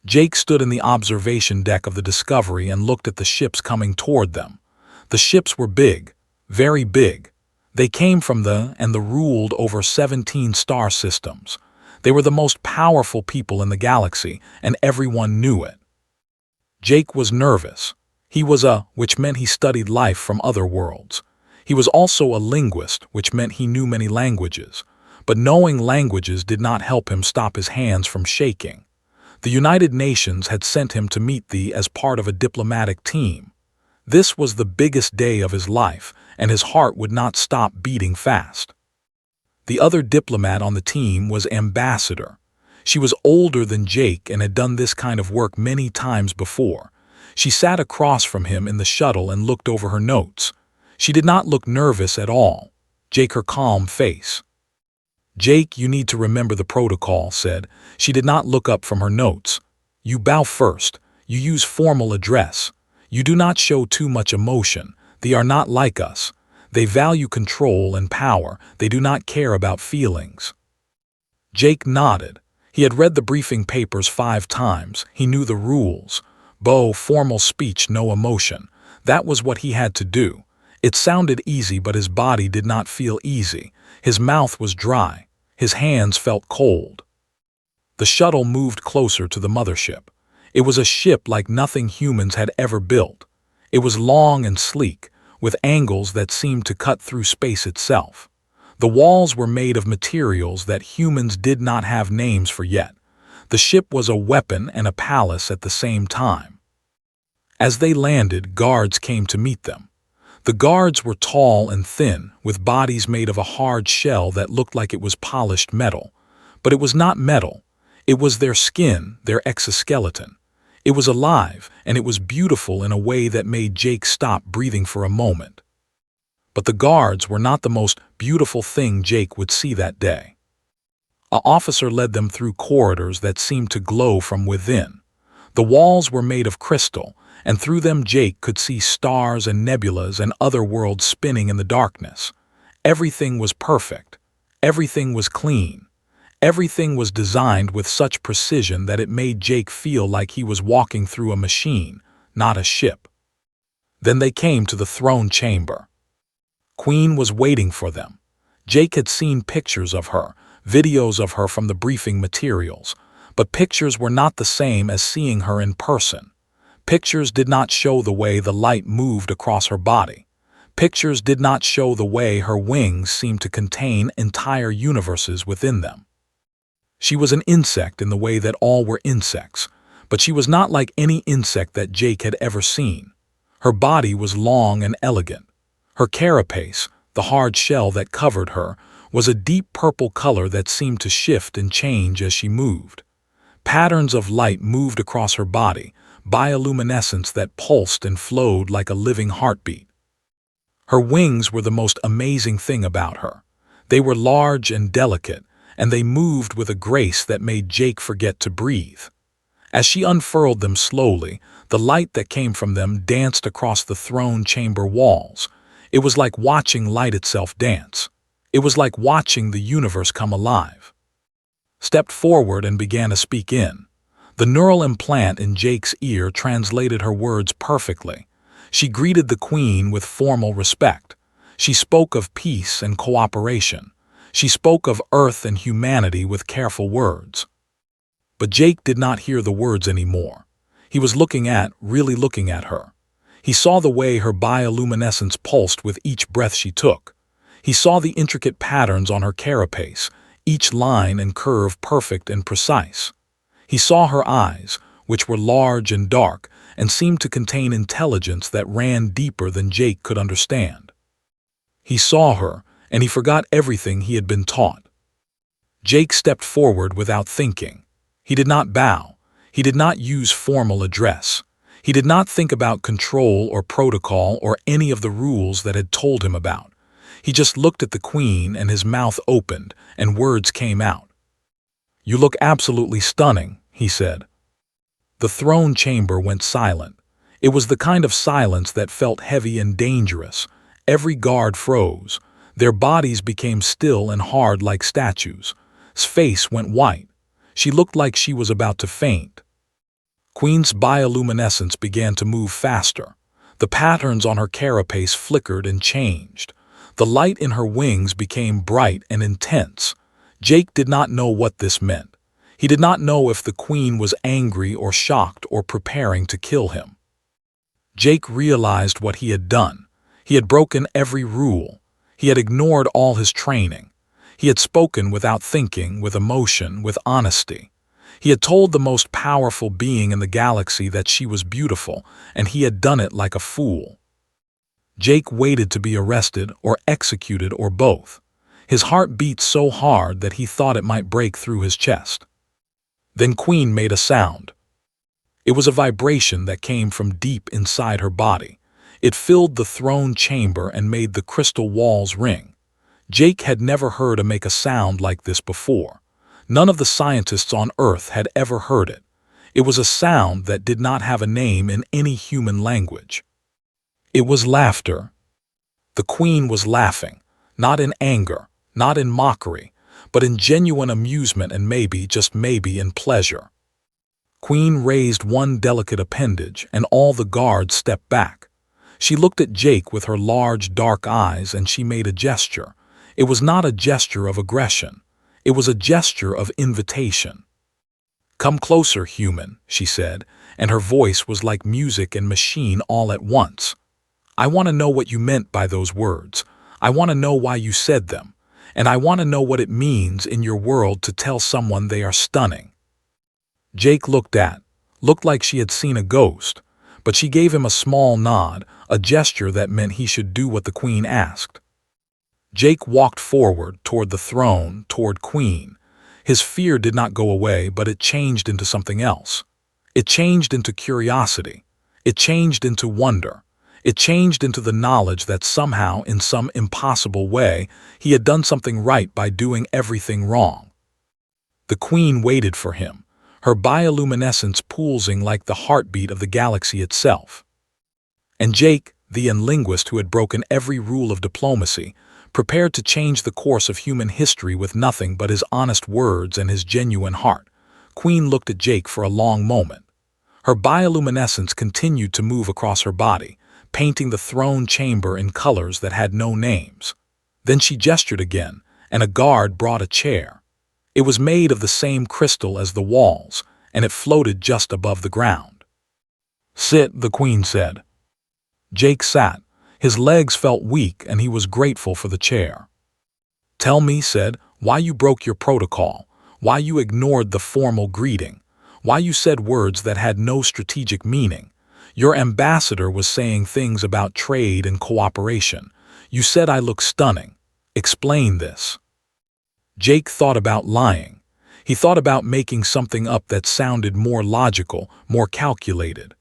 Jake stood in the observation deck of the Discovery and looked at the ships coming toward them. The ships were big, very big. They came from and ruled over 17 star systems. They were the most powerful people in the galaxy, and everyone knew it. Jake was nervous. He was which meant he studied life from other worlds. He was also a linguist, which meant he knew many languages. But knowing languages did not help him stop his hands from shaking. The United Nations had sent him to meet thee as part of a diplomatic team. This was the biggest day of his life, and his heart would not stop beating fast. The other diplomat on the team was Ambassador. She was older than Jake and had done this kind of work many times before. She sat across from him in the shuttle and looked over her notes. She did not look nervous at all. Jake, her calm face. "Jake, you need to remember the protocol," said. She did not look up from her notes. "You bow first. You use formal address. You do not show too much emotion. They are not like us. They value control and power. They do not care about feelings." Jake nodded. He had read the briefing papers 5 times. He knew the rules. Formal speech, no emotion. That was what he had to do. It sounded easy, but his body did not feel easy. His mouth was dry. His hands felt cold. The shuttle moved closer to the mothership. It was a ship like nothing humans had ever built. It was long and sleek, with angles that seemed to cut through space itself. The walls were made of materials that humans did not have names for yet. The ship was a weapon and a palace at the same time. As they landed, guards came to meet them. The guards were tall and thin, with bodies made of a hard shell that looked like it was polished metal. But it was not metal. It was their skin, their exoskeleton. It was alive, and it was beautiful in a way that made Jake stop breathing for a moment. But the guards were not the most beautiful thing Jake would see that day. An officer led them through corridors that seemed to glow from within. The walls were made of crystal, and through them Jake could see stars and nebulas and other worlds spinning in the darkness. Everything was perfect. Everything was clean. Everything was designed with such precision that it made Jake feel like he was walking through a machine, not a ship. Then they came to the throne chamber. Queen was waiting for them. Jake had seen pictures of her, videos of her from the briefing materials, but pictures were not the same as seeing her in person. Pictures did not show the way the light moved across her body. Pictures did not show the way her wings seemed to contain entire universes within them. She was an insect in the way that all were insects, but she was not like any insect that Jake had ever seen. Her body was long and elegant. Her carapace, the hard shell that covered her, was a deep purple color that seemed to shift and change as she moved. Patterns of light moved across her body, bioluminescence that pulsed and flowed like a living heartbeat. Her wings were the most amazing thing about her. They were large and delicate, and they moved with a grace that made Jake forget to breathe. As she unfurled them slowly, the light that came from them danced across the throne chamber walls. It was like watching light itself dance. It was like watching the universe come alive. Stepped forward and began to speak in. The neural implant in Jake's ear translated her words perfectly. She greeted the queen with formal respect. She spoke of peace and cooperation. She spoke of Earth and humanity with careful words. But Jake did not hear the words anymore. He was really looking at her. He saw the way her bioluminescence pulsed with each breath she took. He saw the intricate patterns on her carapace, each line and curve perfect and precise. He saw her eyes, which were large and dark, and seemed to contain intelligence that ran deeper than Jake could understand. He saw her, and he forgot everything he had been taught. Jake stepped forward without thinking. He did not bow. He did not use formal address. He did not think about control or protocol or any of the rules that had told him about. He just looked at the queen, and his mouth opened, and words came out. "You look absolutely stunning," he said. The throne chamber went silent. It was the kind of silence that felt heavy and dangerous. Every guard froze. Their bodies became still and hard like statues. His face went white. She looked like she was about to faint. Queen's bioluminescence began to move faster. The patterns on her carapace flickered and changed. The light in her wings became bright and intense. Jake did not know what this meant. He did not know if the Queen was angry or shocked or preparing to kill him. Jake realized what he had done. He had broken every rule. He had ignored all his training. He had spoken without thinking, with emotion, with honesty. He had told the most powerful being in the galaxy that she was beautiful, and he had done it like a fool. Jake waited to be arrested or executed or both. His heart beat so hard that he thought it might break through his chest. Then Queen made a sound. It was a vibration that came from deep inside her body. It filled the throne chamber and made the crystal walls ring. Jake had never heard a make a sound like this before. None of the scientists on Earth had ever heard it. It was a sound that did not have a name in any human language. It was laughter. The Queen was laughing, not in anger, not in mockery, but in genuine amusement and maybe, just maybe, in pleasure. Queen raised one delicate appendage, and all the guards stepped back. She looked at Jake with her large, dark eyes, and she made a gesture. It was not a gesture of aggression. It was a gesture of invitation. "Come closer, human," she said, and her voice was like music and machine all at once. "I want to know what you meant by those words. I want to know why you said them. And I want to know what it means in your world to tell someone they are stunning." Jake looked like she had seen a ghost, but she gave him a small nod, a gesture that meant he should do what the Queen asked. Jake walked forward, toward the throne, toward Queen. His fear did not go away, but it changed into something else. It changed into curiosity. It changed into wonder. It changed into the knowledge that somehow, in some impossible way, he had done something right by doing everything wrong. The Queen waited for him, her bioluminescence pulsing like the heartbeat of the galaxy itself. And Jake, the linguist who had broken every rule of diplomacy, prepared to change the course of human history with nothing but his honest words and his genuine heart. Queen looked at Jake for a long moment. Her bioluminescence continued to move across her body, painting the throne chamber in colors that had no names. Then she gestured again, and a guard brought a chair. It was made of the same crystal as the walls, and it floated just above the ground. "Sit," the Queen said. Jake sat. His legs felt weak, and he was grateful for the chair. "Tell me," said, "why you broke your protocol, why you ignored the formal greeting, why you said words that had no strategic meaning. Your ambassador was saying things about trade and cooperation. You said I look stunning. Explain this." Jake thought about lying. He thought about making something up that sounded more logical, more calculated.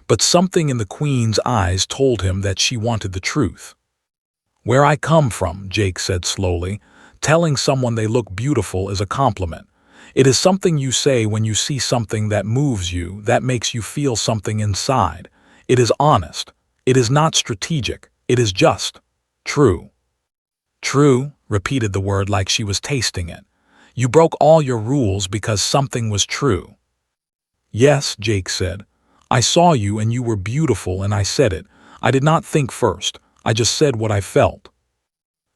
But something in the Queen's eyes told him that she wanted the truth. "Where I come from," Jake said slowly, "telling someone they look beautiful is a compliment. It is something you say when you see something that moves you, that makes you feel something inside. It is honest. It is not strategic. It is just true." "True," repeated the word like she was tasting it. "You broke all your rules because something was true." "Yes," Jake said. "I saw you and you were beautiful and I said it. I did not think first. I just said what I felt."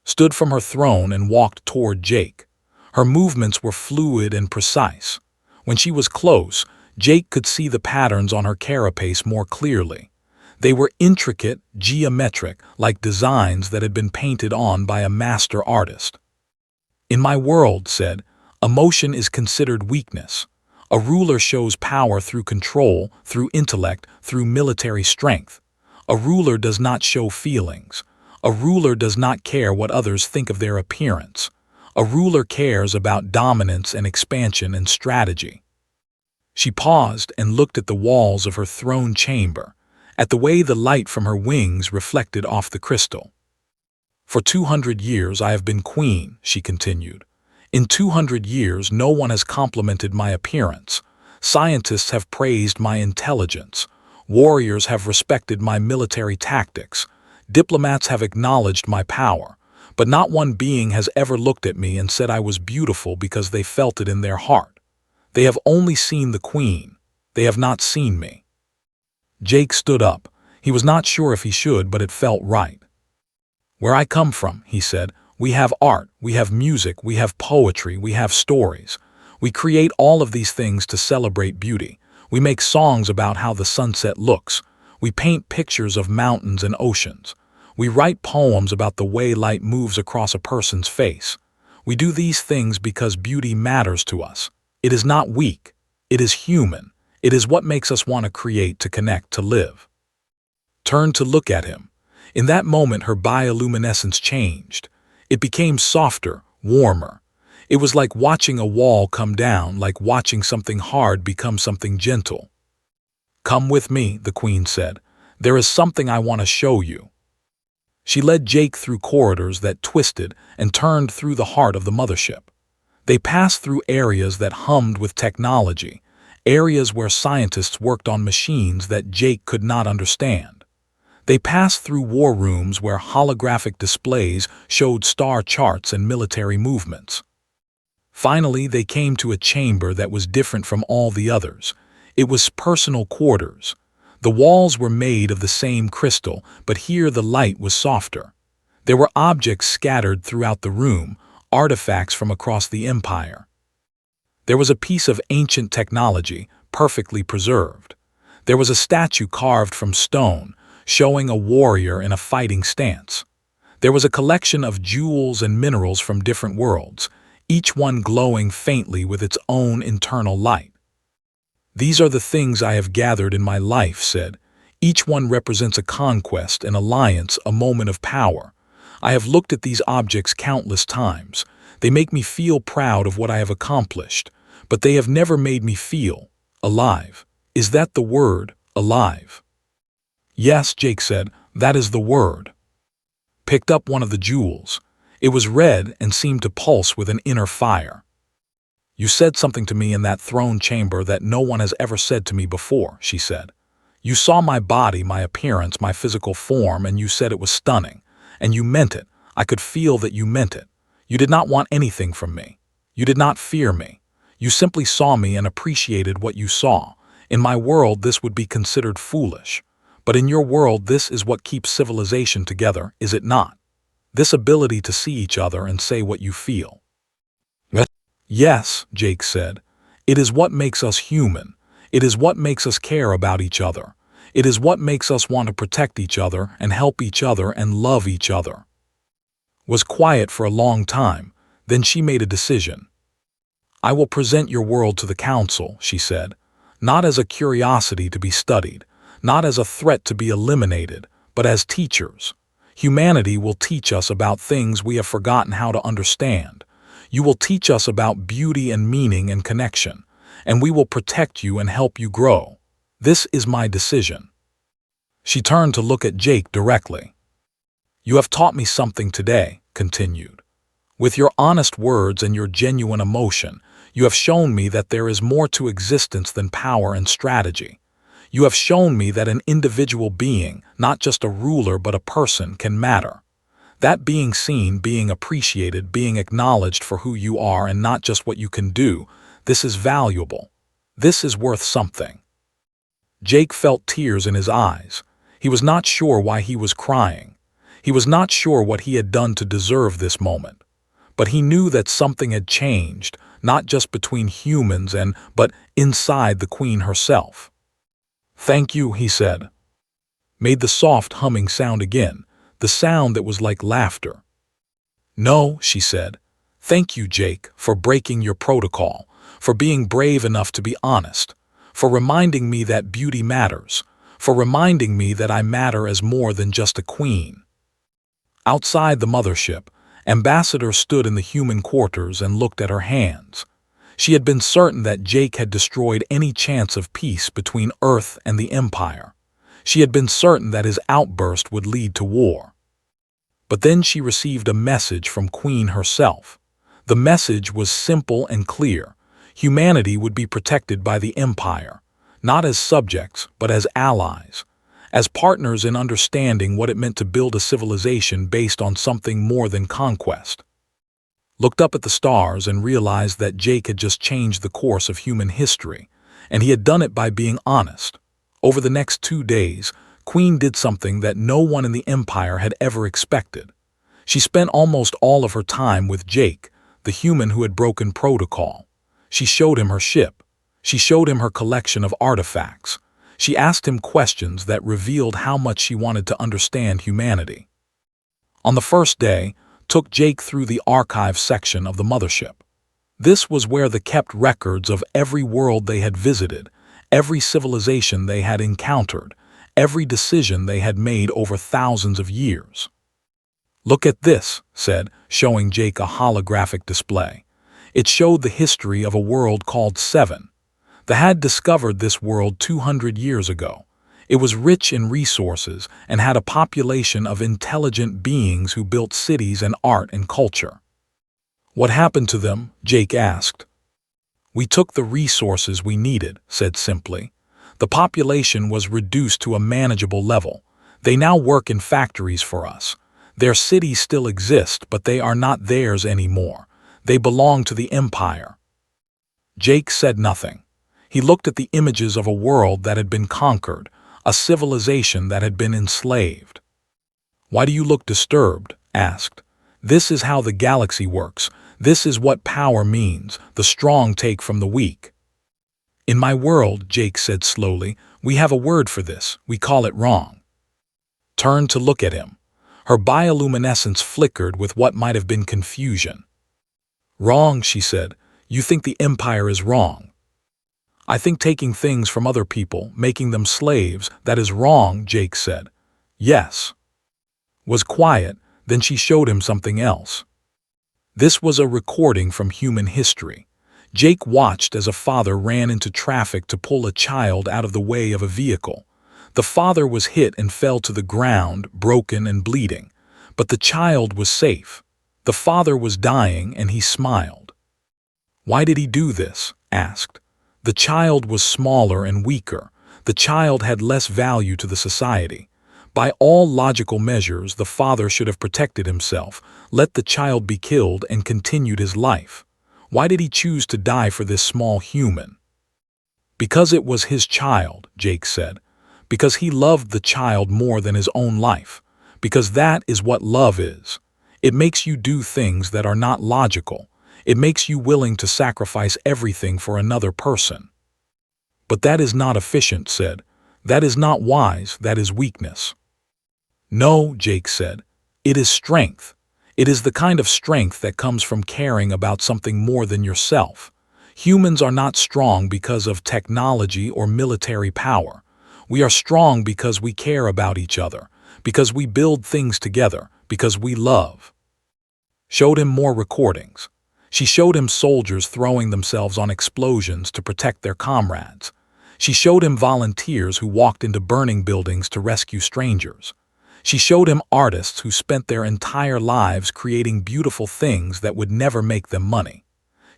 Stood from her throne and walked toward Jake. Her movements were fluid and precise. When she was close, Jake could see the patterns on her carapace more clearly. They were intricate, geometric, like designs that had been painted on by a master artist. "In my world," said, "emotion is considered weakness. A ruler shows power through control, through intellect, through military strength. A ruler does not show feelings. A ruler does not care what others think of their appearance. A ruler cares about dominance and expansion and strategy." She paused and looked at the walls of her throne chamber, at the way the light from her wings reflected off the crystal. "For 200 years I have been queen," she continued. "In 200 years no one has complimented my appearance. Scientists have praised my intelligence. Warriors have respected my military tactics. Diplomats have acknowledged my power. But not one being has ever looked at me and said I was beautiful because they felt it in their heart. They have only seen the Queen. They have not seen me." Jake stood up. He was not sure if he should, but it felt right. "Where I come from," he said, "we have art, we have music, we have poetry, we have stories. We create all of these things to celebrate beauty. We make songs about how the sunset looks. We paint pictures of mountains and oceans. We write poems about the way light moves across a person's face. We do these things because beauty matters to us. It is not weak. It is human. It is what makes us want to create, to connect, to live." Turned to look at him. In that moment, her bioluminescence changed. It became softer, warmer. It was like watching a wall come down, like watching something hard become something gentle. "Come with me," the Queen said. "There is something I want to show you." She led Jake through corridors that twisted and turned through the heart of the mothership. They passed through areas that hummed with technology, areas where scientists worked on machines that Jake could not understand. They passed through war rooms where holographic displays showed star charts and military movements. Finally, they came to a chamber that was different from all the others. It was personal quarters. The walls were made of the same crystal, but here the light was softer. There were objects scattered throughout the room, artifacts from across the empire. There was a piece of ancient technology, perfectly preserved. There was a statue carved from stone, showing a warrior in a fighting stance. There was a collection of jewels and minerals from different worlds, each one glowing faintly with its own internal light. "These are the things I have gathered in my life," said. "Each one represents a conquest, an alliance, a moment of power. I have looked at these objects countless times. They make me feel proud of what I have accomplished, but they have never made me feel alive." "Is that the word, alive?" "Yes," Jake said, "that is the word." Picked up one of the jewels. It was red and seemed to pulse with an inner fire. "You said something to me in that throne chamber that no one has ever said to me before," she said. "You saw my body, my appearance, my physical form, and you said it was stunning. And you meant it. I could feel that you meant it. You did not want anything from me. You did not fear me. You simply saw me and appreciated what you saw. In my world, this would be considered foolish. But in your world, this is what keeps civilization together, is it not? This ability to see each other and say what you feel." "Yes," Jake said. "It is what makes us human. It is what makes us care about each other. It is what makes us want to protect each other and help each other and love each other." Was quiet for a long time, then she made a decision. "I will present your world to the council," she said, "not as a curiosity to be studied, not as a threat to be eliminated, but as teachers. Humanity will teach us about things we have forgotten how to understand. You will teach us about beauty and meaning and connection, and we will protect you and help you grow. This is my decision." She turned to look at Jake directly. "You have taught me something today," continued. "With your honest words and your genuine emotion, you have shown me that there is more to existence than power and strategy. You have shown me that an individual being, not just a ruler but a person, can matter. That being seen, being appreciated, being acknowledged for who you are and not just what you can do, this is valuable. This is worth something." Jake felt tears in his eyes. He was not sure why he was crying. He was not sure what he had done to deserve this moment. But he knew that something had changed, not just between humans but inside the Queen herself. "Thank you," he said. Made the soft humming sound again, the sound that was like laughter. "No," she said. "Thank you, Jake, for breaking your protocol, for being brave enough to be honest, for reminding me that beauty matters, for reminding me that I matter as more than just a queen." Outside the mothership, Ambassador stood in the human quarters and looked at her hands. She had been certain that Jake had destroyed any chance of peace between Earth and the Empire. She had been certain that his outburst would lead to war. But then she received a message from Queen herself. The message was simple and clear. Humanity would be protected by the Empire, not as subjects, but as allies, as partners in understanding what it meant to build a civilization based on something more than conquest. Looked up at the stars and realized that Jake had just changed the course of human history, and he had done it by being honest. Over the next 2 days, Queen did something that no one in the Empire had ever expected. She spent almost all of her time with Jake, the human who had broken protocol. She showed him her ship. She showed him her collection of artifacts. She asked him questions that revealed how much she wanted to understand humanity. On the first day, took Jake through the archive section of the mothership. This was where they kept records of every world they had visited, every civilization they had encountered, every decision they had made over thousands of years. "Look at this," said, showing Jake a holographic display. It showed the history of a world called Seven. They had discovered this world 200 years ago. It was rich in resources and had a population of intelligent beings who built cities and art and culture. "What happened to them?" Jake asked. "We took the resources we needed," said simply. "The population was reduced to a manageable level. They now work in factories for us. Their cities still exist, but they are not theirs anymore. They belong to the Empire." Jake said nothing. He looked at the images of a world that had been conquered, a civilization that had been enslaved. "Why do you look disturbed?" asked. "This is how the galaxy works. This is what power means. The strong take from the weak." "In my world," Jake said slowly, "we have a word for this. We call it wrong." Turned to look at him. Her bioluminescence flickered with what might have been confusion. "Wrong," she said. "You think the Empire is wrong." "I think taking things from other people, making them slaves, that is wrong," Jake said. "Yes." Was quiet, then she showed him something else. This was a recording from human history. Jake watched as a father ran into traffic to pull a child out of the way of a vehicle. The father was hit and fell to the ground, broken and bleeding. But the child was safe. The father was dying and he smiled. "Why did he do this?" asked. The child was smaller and weaker. The child had less value to the society. By all logical measures, the father should have protected himself, let the child be killed, and continued his life. Why did he choose to die for this small human? "Because it was his child," Jake said. "Because he loved the child more than his own life. Because that is what love is. It makes you do things that are not logical. It makes you willing to sacrifice everything for another person." "But that is not efficient," said. "That is not wise, that is weakness." "No," Jake said. "It is strength. It is the kind of strength that comes from caring about something more than yourself. Humans are not strong because of technology or military power. We are strong because we care about each other, because we build things together, because we love." Showed him more recordings. She showed him soldiers throwing themselves on explosions to protect their comrades. She showed him volunteers who walked into burning buildings to rescue strangers. She showed him artists who spent their entire lives creating beautiful things that would never make them money.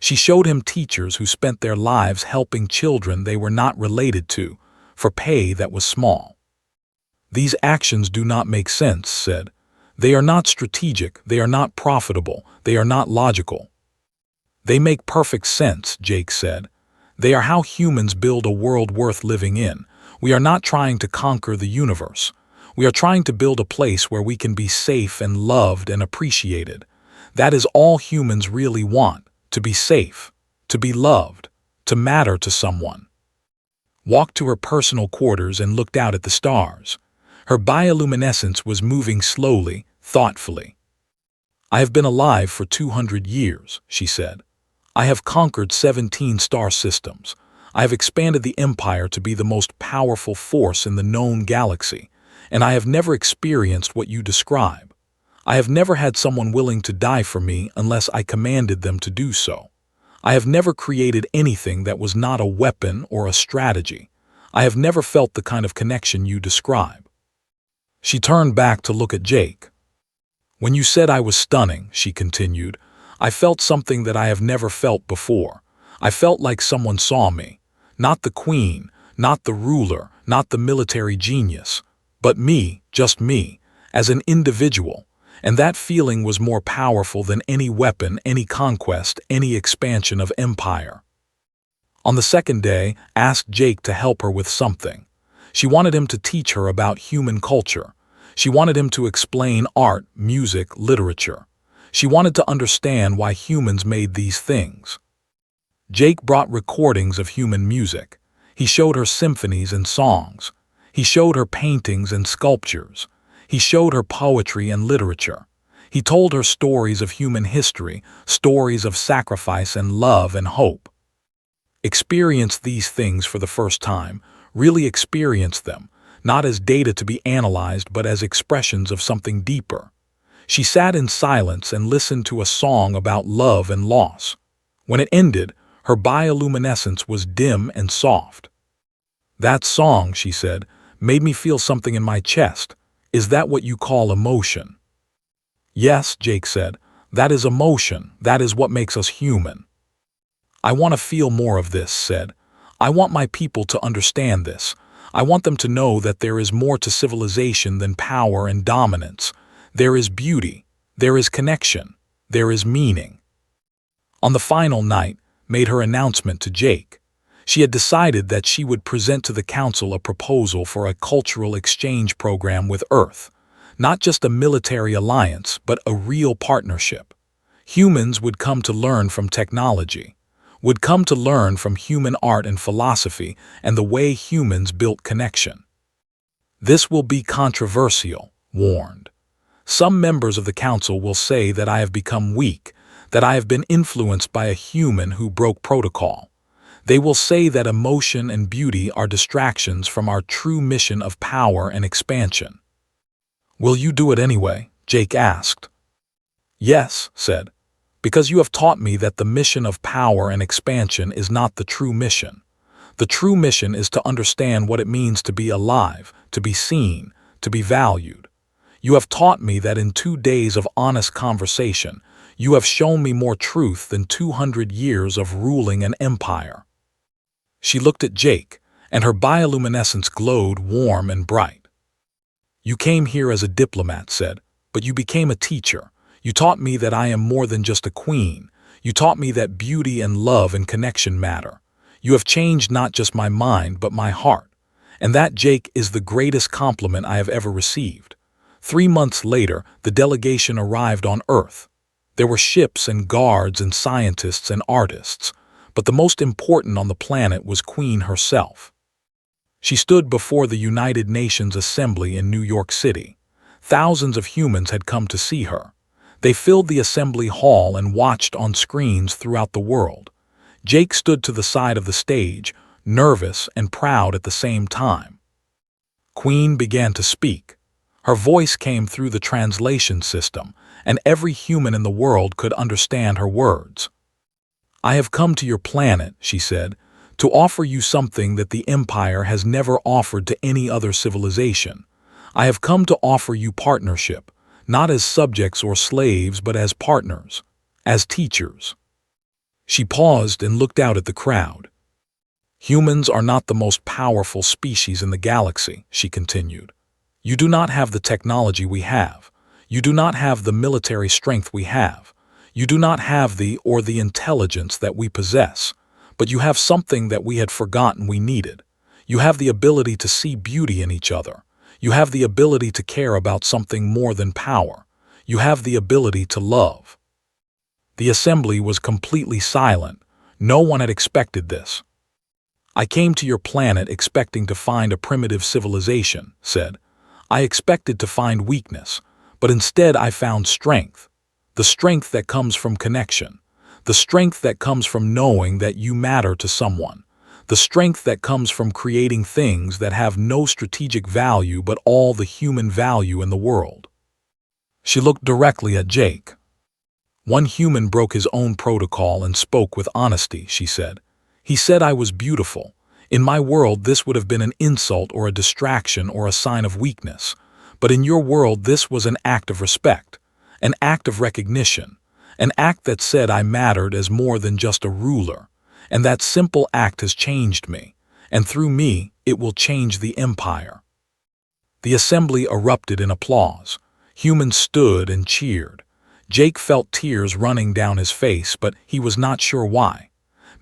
She showed him teachers who spent their lives helping children they were not related to, for pay that was small. "These actions do not make sense," said. "They are not strategic, they are not profitable, they are not logical." "They make perfect sense," Jake said. "They are how humans build a world worth living in. We are not trying to conquer the universe. We are trying to build a place where we can be safe and loved and appreciated. That is all humans really want, to be safe, to be loved, to matter to someone." Walked to her personal quarters and looked out at the stars. Her bioluminescence was moving slowly, thoughtfully. "I have been alive for 200 years," she said. "I have conquered 17 star systems. I have expanded the Empire to be the most powerful force in the known galaxy, and I have never experienced what you describe. I have never had someone willing to die for me unless I commanded them to do so. I have never created anything that was not a weapon or a strategy. I have never felt the kind of connection you describe." She turned back to look at Jake. "When you said I was stunning," she continued, "I felt something that I have never felt before. I felt like someone saw me. Not the queen, not the ruler, not the military genius, but me, just me, as an individual. And that feeling was more powerful than any weapon, any conquest, any expansion of empire." On the second day, asked Jake to help her with something. She wanted him to teach her about human culture. She wanted him to explain art, music, literature. She wanted to understand why humans made these things. Jake brought recordings of human music. He showed her symphonies and songs. He showed her paintings and sculptures. He showed her poetry and literature. He told her stories of human history, stories of sacrifice and love and hope. Experience these things for the first time, really experience them, not as data to be analyzed but as expressions of something deeper. She sat in silence and listened to a song about love and loss. When it ended, her bioluminescence was dim and soft. "That song," she said, "made me feel something in my chest. Is that what you call emotion?" "Yes," Jake said, "that is emotion. That is what makes us human." "I want to feel more of this," said. "I want my people to understand this. I want them to know that there is more to civilization than power and dominance. There is beauty. There is connection. There is meaning." On the final night, made her announcement to Jake. She had decided that she would present to the council a proposal for a cultural exchange program with Earth. Not just a military alliance, but a real partnership. Humans would come to learn from technology, would come to learn from human art and philosophy and the way humans built connection. "This will be controversial," warned. "Some members of the council will say that I have become weak, that I have been influenced by a human who broke protocol. They will say that emotion and beauty are distractions from our true mission of power and expansion." "Will you do it anyway?" Jake asked. "Yes," said, "because you have taught me that the mission of power and expansion is not the true mission. The true mission is to understand what it means to be alive, to be seen, to be valued. You have taught me that in 2 days of honest conversation, you have shown me more truth than 200 years of ruling an empire." She looked at Jake, and her bioluminescence glowed warm and bright. "You came here as a diplomat," said, "but you became a teacher. You taught me that I am more than just a queen. You taught me that beauty and love and connection matter. You have changed not just my mind, but my heart. And that, Jake, is the greatest compliment I have ever received." 3 months later, the delegation arrived on Earth. There were ships and guards and scientists and artists, but the most important on the planet was Queen herself. She stood before the United Nations Assembly in New York City. Thousands of humans had come to see her. They filled the assembly hall and watched on screens throughout the world. Jake stood to the side of the stage, nervous and proud at the same time. Queen began to speak. Her voice came through the translation system, and every human in the world could understand her words. "I have come to your planet," she said, "to offer you something that the Empire has never offered to any other civilization. I have come to offer you partnership, not as subjects or slaves, but as partners, as teachers." She paused and looked out at the crowd. "Humans are not the most powerful species in the galaxy," she continued. "You do not have the technology we have. You do not have the military strength we have. You do not have the intelligence that we possess. But you have something that we had forgotten we needed. You have the ability to see beauty in each other. You have the ability to care about something more than power. You have the ability to love." The assembly was completely silent. No one had expected this. "I came to your planet expecting to find a primitive civilization," said. "I expected to find weakness, but instead I found strength. The strength that comes from connection. The strength that comes from knowing that you matter to someone. The strength that comes from creating things that have no strategic value but all the human value in the world." She looked directly at Jake. "One human broke his own protocol and spoke with honesty," she said. "He said I was beautiful. In my world, this would have been an insult or a distraction or a sign of weakness. But in your world, this was an act of respect, an act of recognition, an act that said I mattered as more than just a ruler. And that simple act has changed me, and through me, it will change the empire." The assembly erupted in applause. Humans stood and cheered. Jake felt tears running down his face, but he was not sure why.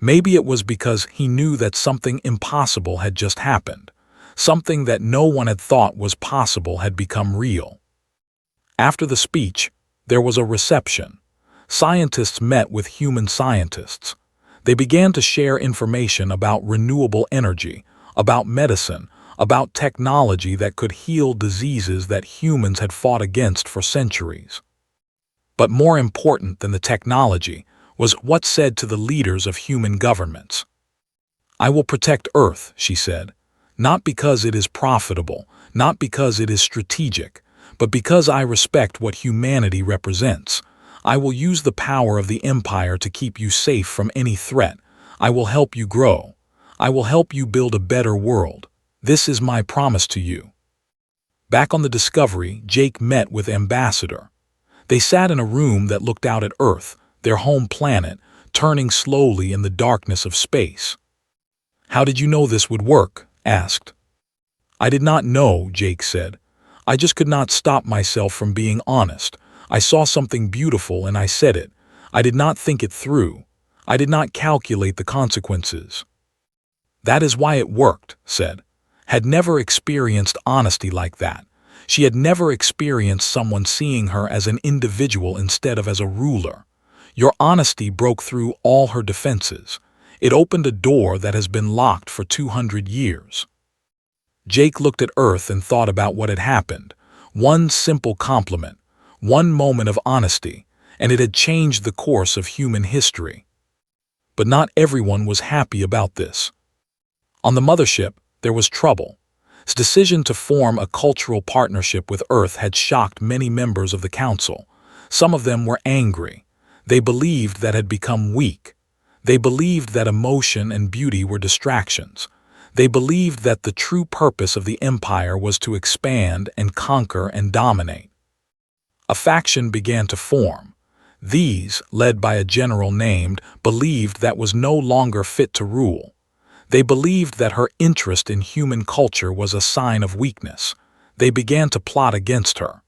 Maybe it was because he knew that something impossible had just happened. Something that no one had thought was possible had become real. After the speech, there was a reception. Scientists met with human scientists. They began to share information about renewable energy, about medicine, about technology that could heal diseases that humans had fought against for centuries. But more important than the technology was what said to the leaders of human governments. "I will protect Earth," she said, "not because it is profitable, not because it is strategic, but because I respect what humanity represents. I will use the power of the Empire to keep you safe from any threat. I will help you grow. I will help you build a better world. This is my promise to you." Back on the Discovery, Jake met with Ambassador. They sat in a room that looked out at Earth, their home planet, turning slowly in the darkness of space. "How did you know this would work?" asked. "I did not know," Jake said. "I just could not stop myself from being honest. I saw something beautiful and I said it. I did not think it through. I did not calculate the consequences." "That is why it worked," said. Had never experienced honesty like that. She had never experienced someone seeing her as an individual instead of as a ruler. Your honesty broke through all her defenses. It opened a door that has been locked for 200 years. Jake looked at Earth and thought about what had happened. One simple compliment, one moment of honesty, and it had changed the course of human history. But not everyone was happy about this. On the mothership, there was trouble. His decision to form a cultural partnership with Earth had shocked many members of the Council. Some of them were angry. They believed that had become weak. They believed that emotion and beauty were distractions. They believed that the true purpose of the Empire was to expand and conquer and dominate. A faction began to form. These, led by a general named, believed that was no longer fit to rule. They believed that her interest in human culture was a sign of weakness. They began to plot against her.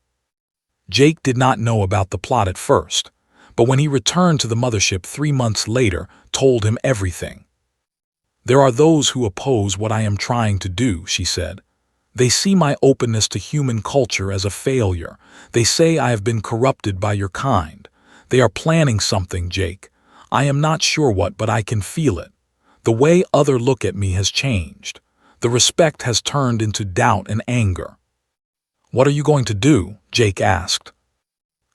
Jake did not know about the plot at first, but when he returned to the mothership 3 months later, told him everything. "There are those who oppose what I am trying to do," she said. "They see my openness to human culture as a failure. They say I have been corrupted by your kind. They are planning something, Jake. I am not sure what, but I can feel it. The way others look at me has changed. The respect has turned into doubt and anger." "What are you going to do?" Jake asked.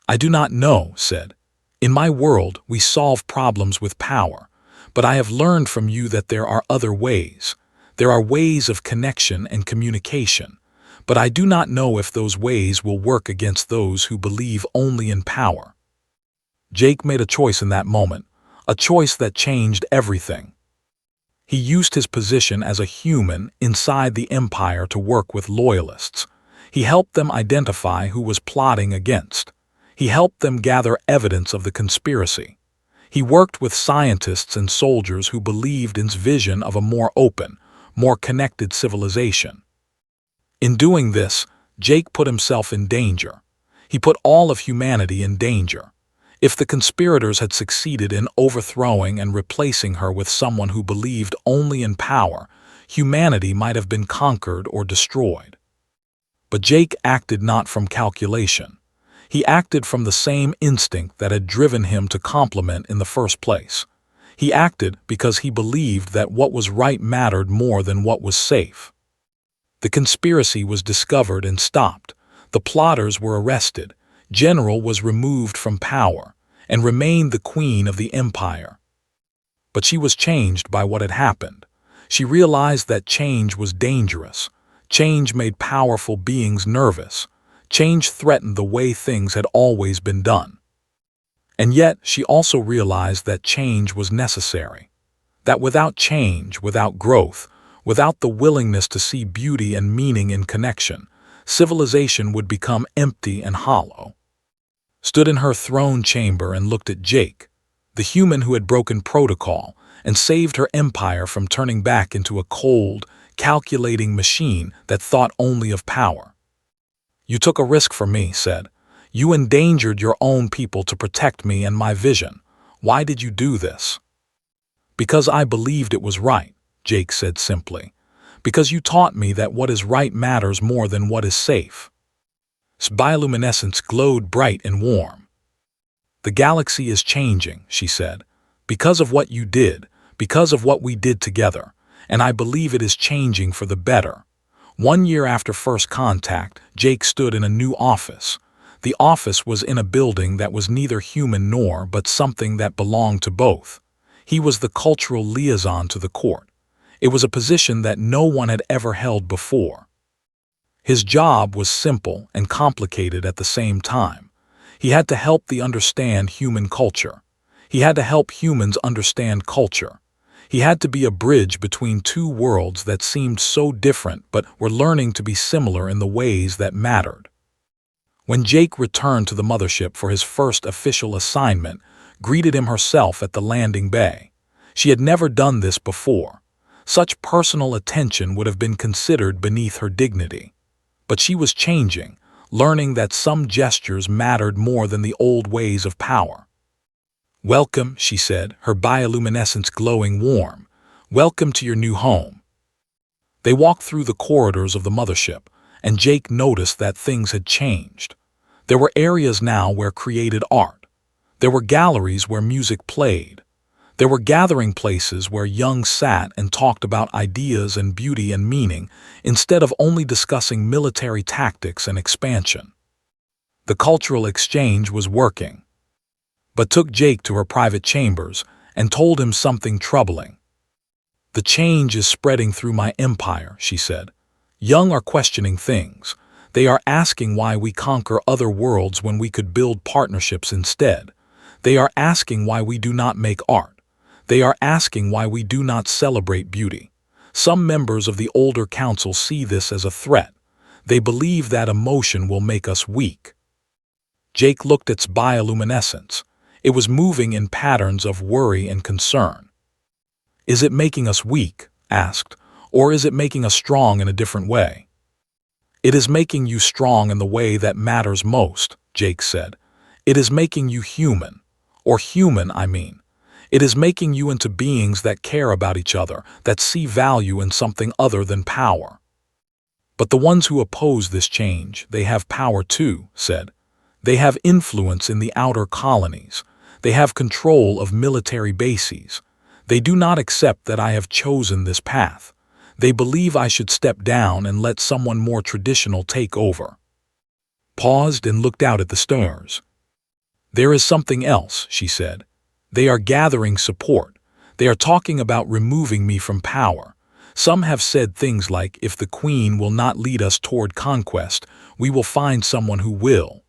"I do not know," said. "In my world, we solve problems with power. But I have learned from you that there are other ways. There are ways of connection and communication. But I do not know if those ways will work against those who believe only in power." Jake made a choice in that moment, a choice that changed everything. He used his position as a human inside the Empire to work with loyalists. He helped them identify who was plotting against. He helped them gather evidence of the conspiracy. He worked with scientists and soldiers who believed in his vision of a more open, more connected civilization. In doing this, Jake put himself in danger. He put all of humanity in danger. If the conspirators had succeeded in overthrowing and replacing her with someone who believed only in power, humanity might have been conquered or destroyed. But Jake acted not from calculation. He acted from the same instinct that had driven him to compliment in the first place. He acted because he believed that what was right mattered more than what was safe. The conspiracy was discovered and stopped. The plotters were arrested. General was removed from power and remained the queen of the empire. But she was changed by what had happened. She realized that change was dangerous. Change made powerful beings nervous. Change threatened the way things had always been done. And yet she also realized that change was necessary. That without change, without growth, without the willingness to see beauty and meaning in connection, civilization would become empty and hollow. Stood in her throne chamber and looked at Jake, the human who had broken protocol and saved her empire from turning back into a cold, calculating machine that thought only of power. "You took a risk for me," said. "You endangered your own people to protect me and my vision. Why did you do this?" Because I believed it was right, Jake said simply. Because you taught me that what is right matters more than what is safe. Bioluminescence glowed bright and warm. The galaxy is changing, she said, because of what you did, because of what we did together, and I believe it is changing for the better. 1 year after first contact, Jake stood in a new office. The office was in a building that was neither human nor but something that belonged to both. He was the cultural liaison to the court. It was a position that no one had ever held before. His job was simple and complicated at the same time. He had to help understand human culture. He had to help humans understand culture. He had to be a bridge between two worlds that seemed so different but were learning to be similar in the ways that mattered. When Jake returned to the mothership for his first official assignment, greeted him herself at the landing bay. She had never done this before. Such personal attention would have been considered beneath her dignity. But she was changing, learning that some gestures mattered more than the old ways of power. "Welcome," she said, her bioluminescence glowing warm. "Welcome to your new home." They walked through the corridors of the mothership, and Jake noticed that things had changed. There were areas now where created art. There were galleries where music played. There were gathering places where young sat and talked about ideas and beauty and meaning instead of only discussing military tactics and expansion. The cultural exchange was working. But took Jake to her private chambers and told him something troubling. "The change is spreading through my empire," she said. "Young are questioning things. They are asking why we conquer other worlds when we could build partnerships instead. They are asking why we do not make art. They are asking why we do not celebrate beauty. Some members of the older council see this as a threat. They believe that emotion will make us weak." Jake looked at its bioluminescence. It was moving in patterns of worry and concern. "Is it making us weak?" asked, "or is it making us strong in a different way?" "It is making you strong in the way that matters most," Jake said. "It is making you human. Or human, I mean. It is making you into beings that care about each other, that see value in something other than power." "But the ones who oppose this change, they have power too," said. "They have influence in the outer colonies. They have control of military bases. They do not accept that I have chosen this path. They believe I should step down and let someone more traditional take over." Paused and looked out at the stars. "There is something else," she said. "They are gathering support. They are talking about removing me from power. Some have said things like, if the Queen will not lead us toward conquest, we will find someone who will."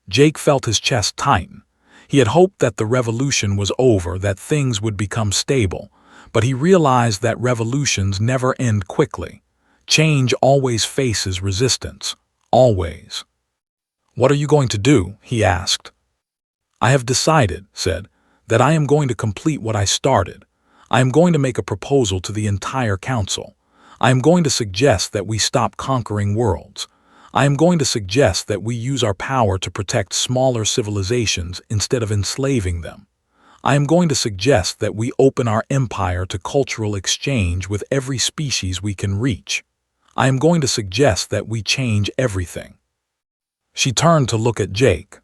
Jake felt his chest tighten. He had hoped that the revolution was over, that things would become stable, but he realized that revolutions never end quickly. Change always faces resistance. Always. "What are you going to do?" he asked. "I have decided," said, "that I am going to complete what I started. I am going to make a proposal to the entire council. I am going to suggest that we stop conquering worlds. I am going to suggest that we use our power to protect smaller civilizations instead of enslaving them. I am going to suggest that we open our empire to cultural exchange with every species we can reach. I am going to suggest that we change everything." She turned to look at Jake.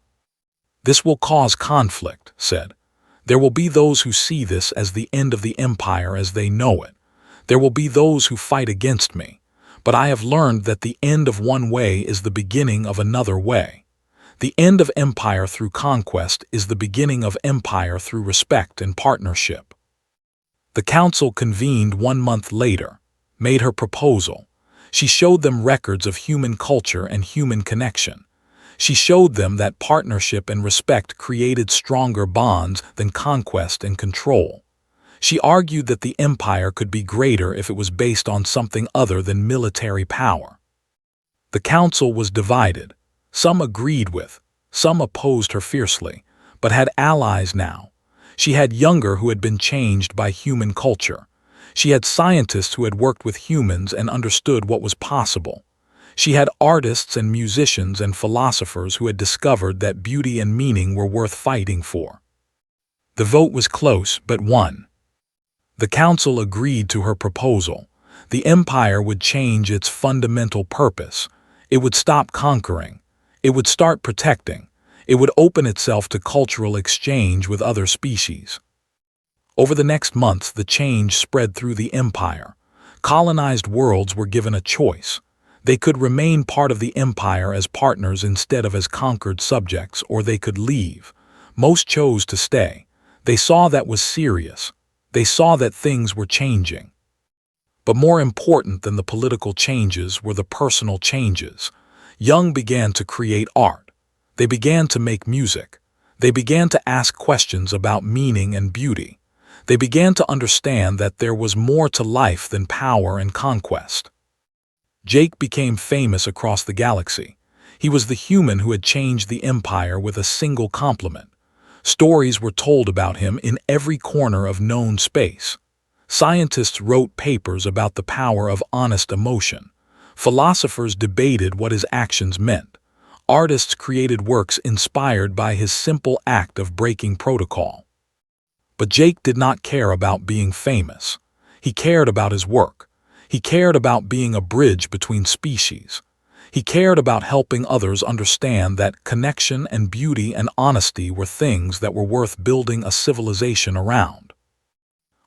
"This will cause conflict," said. "There will be those who see this as the end of the empire as they know it. There will be those who fight against me. But I have learned that the end of one way is the beginning of another way. The end of empire through conquest is the beginning of empire through respect and partnership." The council convened 1 month later, made her proposal. She showed them records of human culture and human connection. She showed them that partnership and respect created stronger bonds than conquest and control. She argued that the empire could be greater if it was based on something other than military power. The council was divided. Some agreed with, some opposed her fiercely, but had allies now. She had younger who had been changed by human culture. She had scientists who had worked with humans and understood what was possible. She had artists and musicians and philosophers who had discovered that beauty and meaning were worth fighting for. The vote was close but won. The council agreed to her proposal. The empire would change its fundamental purpose. It would stop conquering. It would start protecting. It would open itself to cultural exchange with other species. Over the next months, the change spread through the empire. Colonized worlds were given a choice. They could remain part of the empire as partners instead of as conquered subjects, or they could leave. Most chose to stay. They saw that was serious. They saw that things were changing. But more important than the political changes were the personal changes. Young began to create art. They began to make music. They began to ask questions about meaning and beauty. They began to understand that there was more to life than power and conquest. Jake became famous across the galaxy. He was the human who had changed the empire with a single compliment. Stories were told about him in every corner of known space. Scientists wrote papers about the power of honest emotion. Philosophers debated what his actions meant. Artists created works inspired by his simple act of breaking protocol. But Jake did not care about being famous. He cared about his work. He cared about being a bridge between species. He cared about helping others understand that connection and beauty and honesty were things that were worth building a civilization around.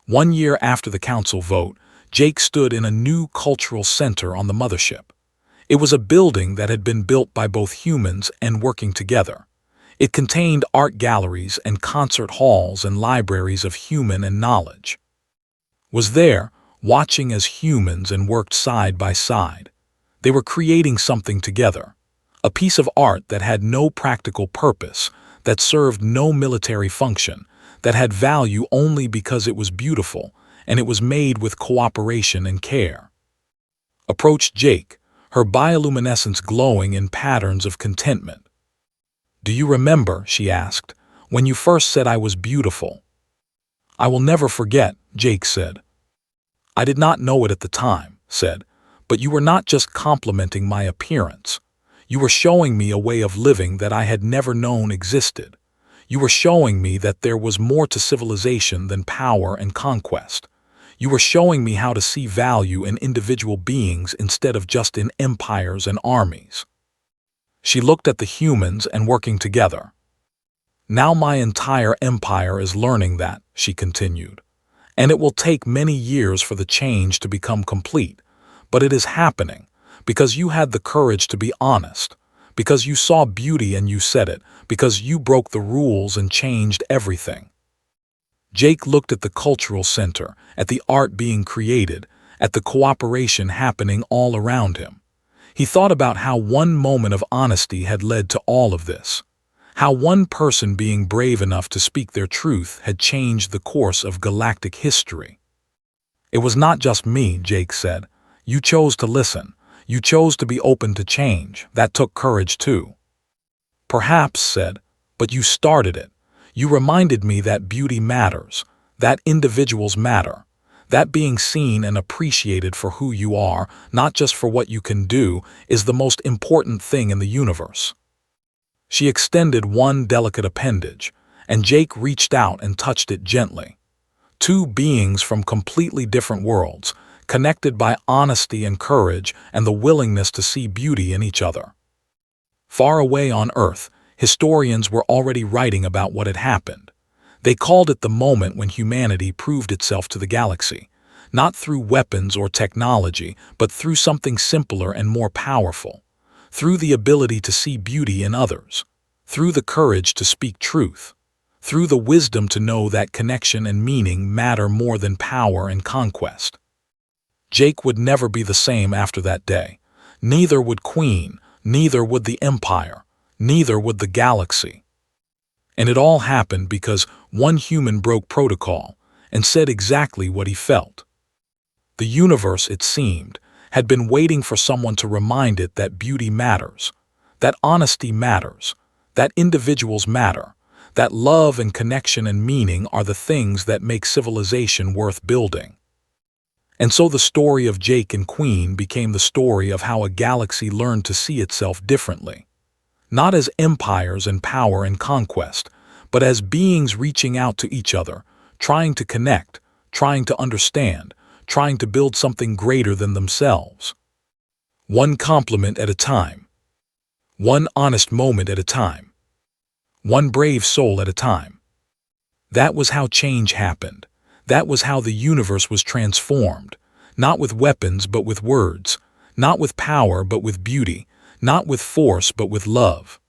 1 year after the council vote, Jake stood in a new cultural center on the mothership. It was a building that had been built by both humans and working together. It contained art galleries and concert halls and libraries of human and knowledge. Was there, watching as humans and worked side by side. They were creating something together, a piece of art that had no practical purpose, that served no military function, that had value only because it was beautiful, and it was made with cooperation and care. Approached Jake, her bioluminescence glowing in patterns of contentment. "Do you remember," she asked, "when you first said I was beautiful?" "I will never forget," Jake said. "I did not know it at the time," said, "but you were not just complimenting my appearance. You were showing me a way of living that I had never known existed. You were showing me that there was more to civilization than power and conquest. You were showing me how to see value in individual beings instead of just in empires and armies." She looked at the humans and working together. "Now my entire empire is learning that," she continued. "And it will take many years for the change to become complete, but it is happening because you had the courage to be honest, because you saw beauty and you said it, because you broke the rules and changed everything." Jake looked at the cultural center, at the art being created, at the cooperation happening all around him. He thought about how one moment of honesty had led to all of this, how one person being brave enough to speak their truth had changed the course of galactic history. "It was not just me," Jake said. "You chose to listen. You chose to be open to change. That took courage too." "Perhaps," said, "but you started it. You reminded me that beauty matters, that individuals matter, that being seen and appreciated for who you are, not just for what you can do, is the most important thing in the universe." She extended one delicate appendage, and Jake reached out and touched it gently. Two beings from completely different worlds, connected by honesty and courage and the willingness to see beauty in each other. Far away on Earth, historians were already writing about what had happened. They called it the moment when humanity proved itself to the galaxy, not through weapons or technology, but through something simpler and more powerful, through the ability to see beauty in others, through the courage to speak truth, through the wisdom to know that connection and meaning matter more than power and conquest. Jake would never be the same after that day. Neither would Queen, neither would the Empire, neither would the galaxy. And it all happened because one human broke protocol and said exactly what he felt. The universe, it seemed, had been waiting for someone to remind it that beauty matters, that honesty matters, that individuals matter, that love and connection and meaning are the things that make civilization worth building. And so the story of Jake and Queen became the story of how a galaxy learned to see itself differently. Not as empires and power and conquest, but as beings reaching out to each other, trying to connect, trying to understand, trying to build something greater than themselves. One compliment at a time. One honest moment at a time. One brave soul at a time. That was how change happened. That was how the universe was transformed. Not with weapons, but with words. Not with power, but with beauty. Not with force, but with love.